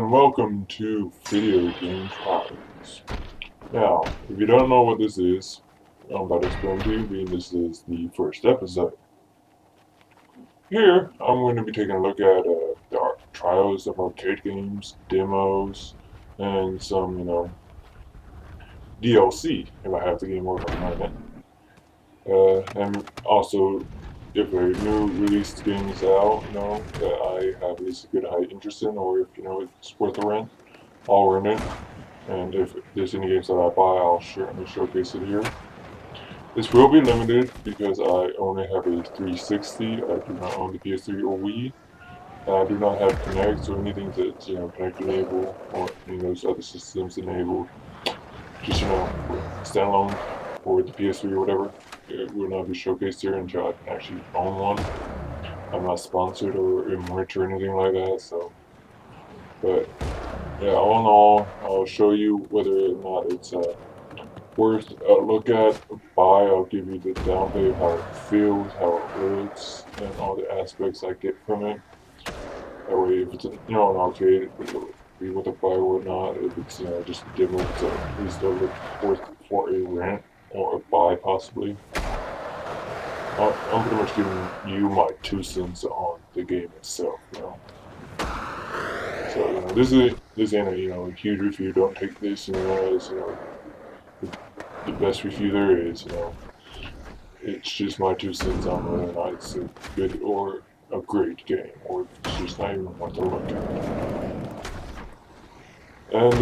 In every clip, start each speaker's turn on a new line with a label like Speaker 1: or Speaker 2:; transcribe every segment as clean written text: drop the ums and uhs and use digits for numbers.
Speaker 1: and welcome to Video Game Trials. Now, if you don't know what this is, I'm about to explain to you, being this is the first episode. Here, I'm going to be taking a look at the trials of arcade games, demos, and some, DLC, if I have the game over on it. And also, if a new released game is out, that I have at least a good high interest in, or if, it's worth a rent, I'll rent it. And if there's any games that I buy, I'll certainly showcase it here. This will be limited because I only have a 360. I do not own the PS3 or Wii. And I do not have Kinect or anything that's Kinect enabled or any of those other systems enabled. Just standalone or the PS3 or whatever. It will not be showcased here until I can actually own one. I'm not sponsored or enriched or anything like that. But yeah, all in all, I'll show you whether or not it's worth a look at, buy. I'll give you the downplay of how it feels, how it looks, and all the aspects I get from it. That way, if it's an arcade, it'll be worth a buy or not. If it's just a demo, it's at least look worth for a rent or a buy possibly. I'm pretty much giving you my 2 cents on the game itself. So this ain't a huge review. Don't take this as the best review there is. It's just my 2 cents on whether or not it's a good or a great game, or it's just not even worth a look at. And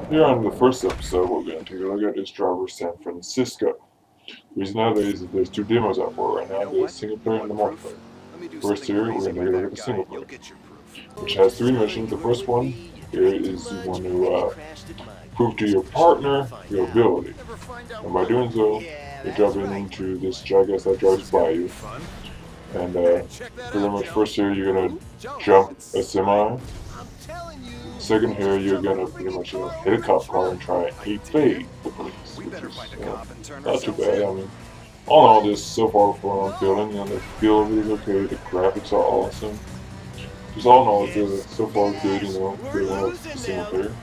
Speaker 1: here on the first episode, we're going to take a look at this driver San Francisco. The reason that is there's 2 demos out for it right now: the single player and the multiplayer. First here, we're going to take a look at the single player, which has 3 missions. The first one here is you want to prove to your partner your ability. And by doing so, you're jumping into this jackass that drives by you. And pretty much first here, you're going to jump a semi. Second here, you're going to pretty much hit a cop car and try and evade the police, which is not too bad. I mean, all in all, this so far what I'm feeling. The feel is okay, the graphics are awesome. Just all in all, it's so far good, feeling of the single player.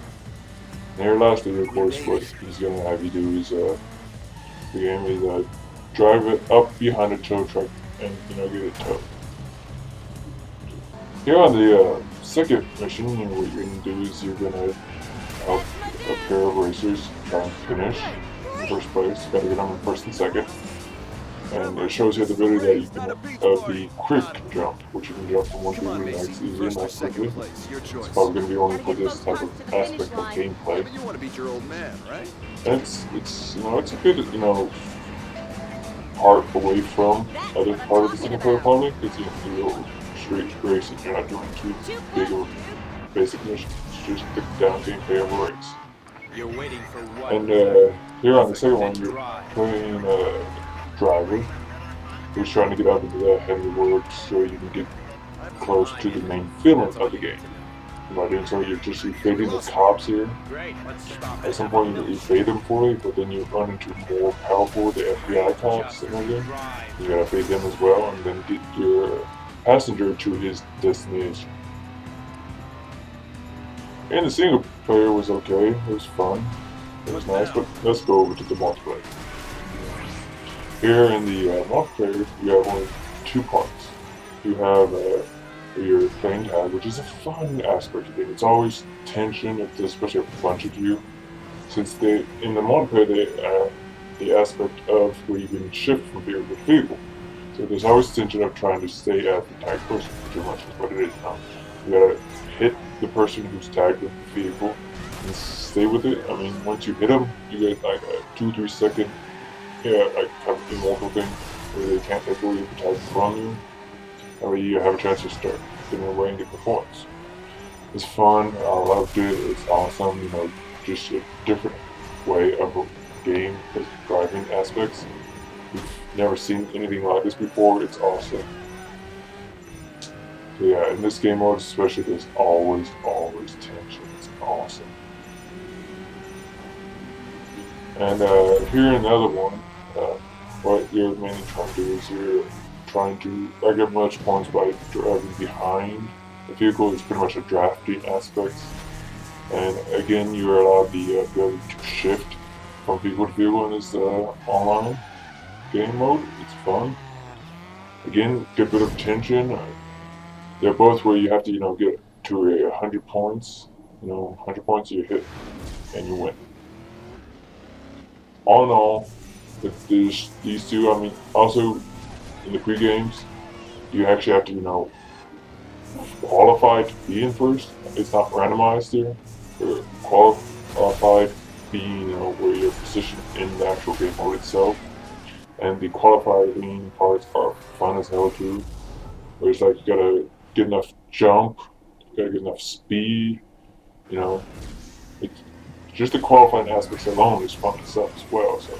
Speaker 1: And here lastly, of course, what he's going to have you do is, the game is drive it up behind a tow truck and, get it towed. Here on the second mission, what you're going to do is you're going to help a pair of racers try and finish in first place. Got to get them in first and second. And it shows you the ability that you can the quick jump, which you can jump from 1 to 3 nice easily and nice quickly. It's probably going to be only for this type of aspect of gameplay. And it's a good part away from other part of the single player probably, because you're straight racing. You're not doing too big of basic missions. It's just the down gameplay of a race. And here on the second one, you're playing driver who's trying to get out into the heavy world so you can get close to the main villain of the game. By doing so, you're just evading the cops here. At some point, you evade them fully, but then you run into more powerful, the FBI cops in the game. You gotta evade them as well, and then get your passenger to his destination. And the single player was okay, it was fun, it was nice, but let's go over to the multiplayer. Here in the multiplayer, you have only 2 parts. You have your playing tag, which is a fun aspect of it. It's always tension, especially if a bunch of you. Since in the multiplayer, the aspect of where you can shift from vehicle to vehicle. So there's always tension of trying to stay at the tagged person, pretty much is what it is now. You gotta hit the person who's tagged with the vehicle and stay with it. I mean, once you hit them, you get like a 2-3 second like kind of immortal thing where they can't take away the tag from you. That way you have a chance to start getting away and get the points. It's fun, I loved it, it's awesome, just a different way of a game with driving aspects. We've never seen anything like this before, it's awesome. So yeah, in this game mode especially, there's always tension, it's awesome. And here in the other one, what you're mainly trying to do is you're trying to get much points by driving behind the vehicle. It's pretty much a drafting aspect. And again, you're allowed the ability to shift from vehicle to vehicle in this online game mode. It's fun. Again, good bit of tension. They're both where you have to, get to 100 points. 100 points you hit and you win. All in all, with these two, I mean, also in the pre-games, you actually have to, qualify to be in first. It's not randomized there. Or qualified being, where you're positioned in the actual game mode itself. And the qualifying parts are fun as hell too. Where it's like you gotta get enough jump, you gotta get enough speed, you know. It's just the qualifying aspects alone is fun itself as well. So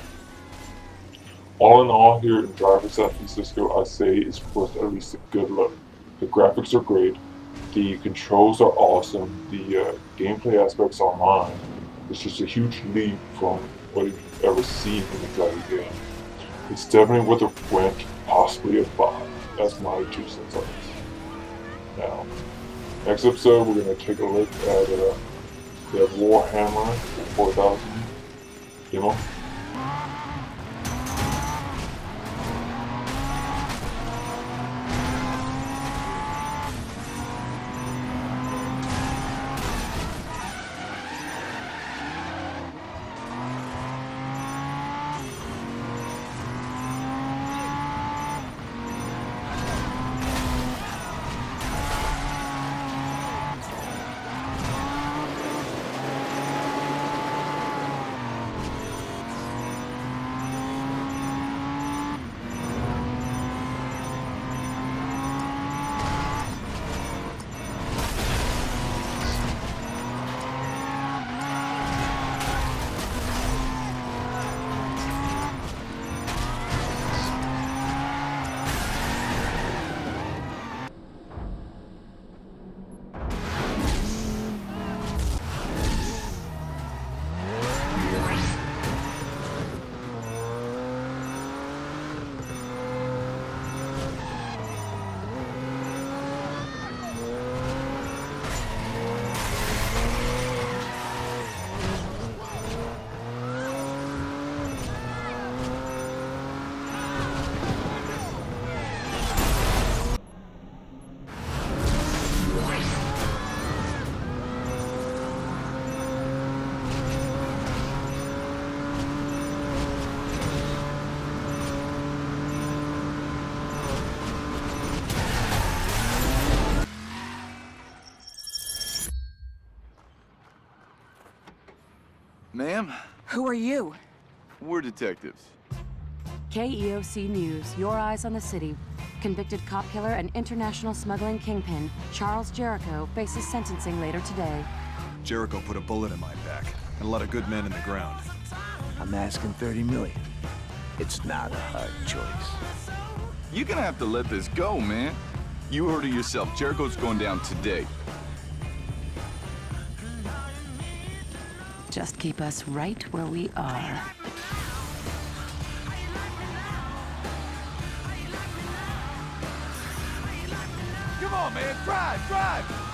Speaker 1: all in all, here in Driver San Francisco, I say it's worth at least a good look. The graphics are great, the controls are awesome, the gameplay aspects online. It's just a huge leap from what you've ever seen in the driver game. It's definitely worth a rent, possibly a buy. That's my 2 cents on this. Now, next episode, we're going to take a look at the Warhammer 4000 demo.
Speaker 2: Ma'am?
Speaker 3: Who are you?
Speaker 2: We're detectives.
Speaker 3: KEOC News, your eyes on the city. Convicted cop killer and international smuggling kingpin, Charles Jericho, faces sentencing later today.
Speaker 4: Jericho put a bullet in my back, and a lot of good men in the ground.
Speaker 5: I'm asking 30 million. It's not a hard choice.
Speaker 2: You're gonna have to let this go, man. You heard it yourself. Jericho's going down today.
Speaker 3: Just keep us right where we are.
Speaker 4: Come on, man, drive, drive!